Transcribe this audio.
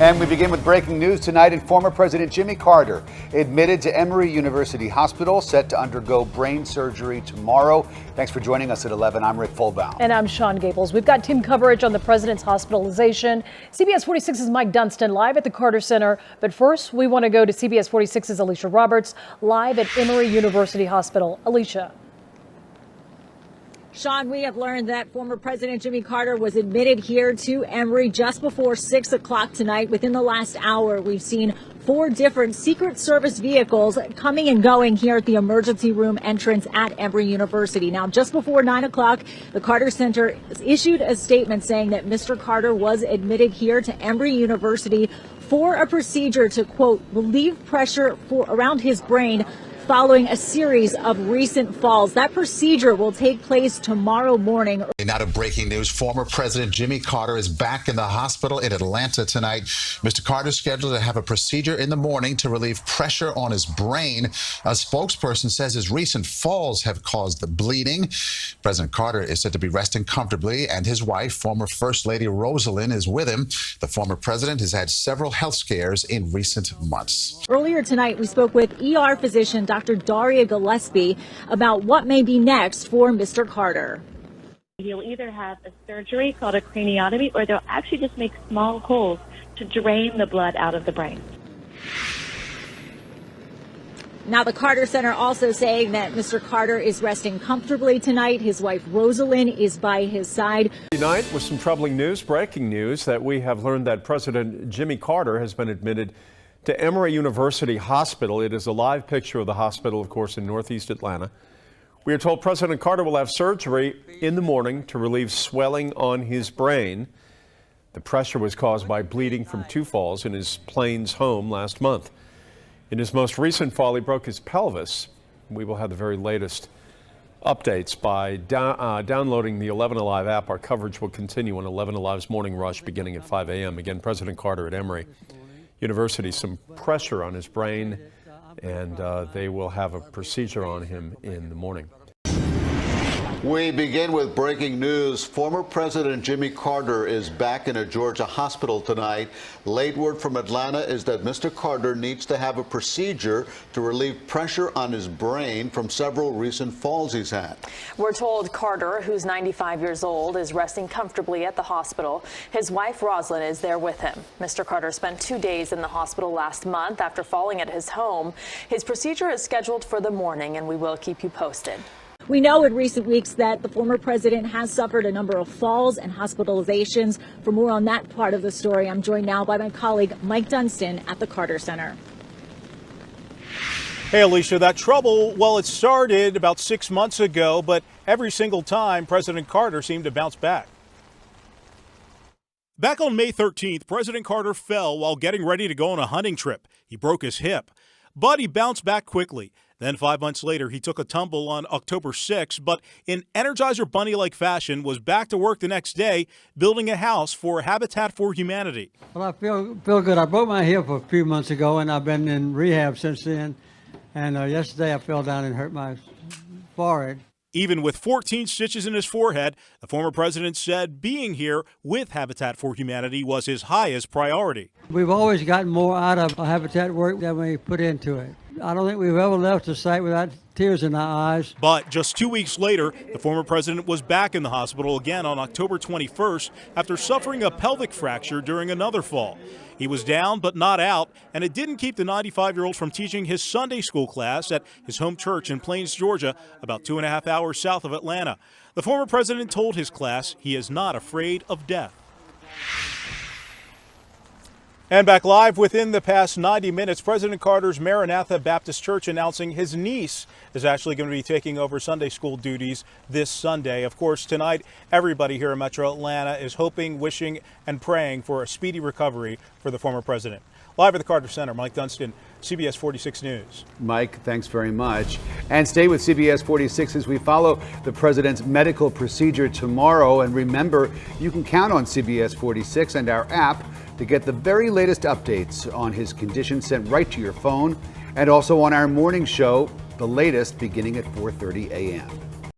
And we begin with breaking news tonight. And former President Jimmy Carter admitted to Emory University Hospital, set to undergo brain surgery tomorrow. Thanks for joining us at 11. I'm Rick Fulbaum. And I'm Sean Gables. We've got team coverage on the president's hospitalization. CBS 46's Mike Dunstan live at the Carter Center. But first, we want to go to CBS 46's Alicia Roberts live at Emory University Hospital. Alicia. Sean, we have learned that former President Jimmy Carter was admitted here to Emory just before 6 o'clock tonight. Within the last hour, we've seen 4 different Secret Service vehicles coming and going here at the emergency room entrance at Emory University. Now, just before 9 o'clock, the Carter Center issued a statement saying that Mr. Carter was admitted here to Emory University for a procedure to, quote, relieve pressure around his brain following a series of recent falls. That procedure will take place tomorrow morning. Now to breaking news. Former President Jimmy Carter is back in the hospital in Atlanta tonight. Mr. Carter is scheduled to have a procedure in the morning to relieve pressure on his brain. A spokesperson says his recent falls have caused the bleeding. President Carter is said to be resting comfortably, and his wife, former First Lady Rosalind, is with him. The former president has had several health scares in recent months. Earlier tonight, we spoke with ER physician Dr. Daria Gillespie about what may be next for Mr. Carter. He'll either have a surgery called a craniotomy, or they'll actually just make small holes to drain the blood out of the brain. Now, the Carter Center also saying that Mr. Carter is resting comfortably tonight. His wife, Rosalind, is by his side. Tonight with some troubling news, breaking news, that we have learned that President Jimmy Carter has been admitted to Emory University Hospital. It is a live picture of the hospital, of course, in Northeast Atlanta. We are told President Carter will have surgery in the morning to relieve swelling on his brain. The pressure was caused by bleeding from 2 falls in his Plains home last month. In his most recent fall, he broke his pelvis. We will have the very latest updates by downloading the 11 Alive app. Our coverage will continue on 11 Alive's Morning Rush beginning at 5 a.m. Again, President Carter at Emory University, some pressure on his brain, and they will have a procedure on him in the morning. We begin with breaking news. Former President Jimmy Carter is back in a Georgia hospital tonight. Late word from Atlanta is that Mr. Carter needs to have a procedure to relieve pressure on his brain from several recent falls he's had. We're told Carter, who's 95 years old, is resting comfortably at the hospital. His wife, Rosalind, is there with him. Mr. Carter spent 2 days in the hospital last month after falling at his home. His procedure is scheduled for the morning, and we will keep you posted. We know in recent weeks that the former president has suffered a number of falls and hospitalizations. For more on that part of the story, I'm joined now by my colleague Mike Dunstan at the Carter Center. Hey, Alicia, that trouble, well, it started about 6 months ago, but every single time President Carter seemed to bounce back. Back on May 13th, President Carter fell while getting ready to go on a hunting trip. He broke his hip, but he bounced back quickly. Then 5 months later, he took a tumble on October 6th, but in Energizer Bunny-like fashion, was back to work the next day, building a house for Habitat for Humanity. Well, I feel good. I broke my hip a few months ago, and I've been in rehab since then. And yesterday, I fell down and hurt my forehead. Even with 14 stitches in his forehead, the former president said being here with Habitat for Humanity was his highest priority. We've always gotten more out of Habitat work than we put into it. I don't think we've ever left the site without tears in our eyes. But just 2 weeks later, the former president was back in the hospital again on October 21st after suffering a pelvic fracture during another fall. He was down but not out, and it didn't keep the 95-year-old from teaching his Sunday school class at his home church in Plains, Georgia, about 2.5 hours south of Atlanta. The former president told his class he is not afraid of death. And back live within the past 90 minutes, President Carter's Maranatha Baptist Church announcing his niece is actually going to be taking over Sunday school duties this Sunday. Of course, tonight, everybody here in Metro Atlanta is hoping, wishing, and praying for a speedy recovery for the former president. Live at the Carter Center, Mike Dunstan, CBS 46 News. Mike, thanks very much. And stay with CBS 46 as we follow the president's medical procedure tomorrow. And remember, you can count on CBS 46 and our app to get the very latest updates on his condition sent right to your phone, and also on our morning show, the latest beginning at 4:30 a.m.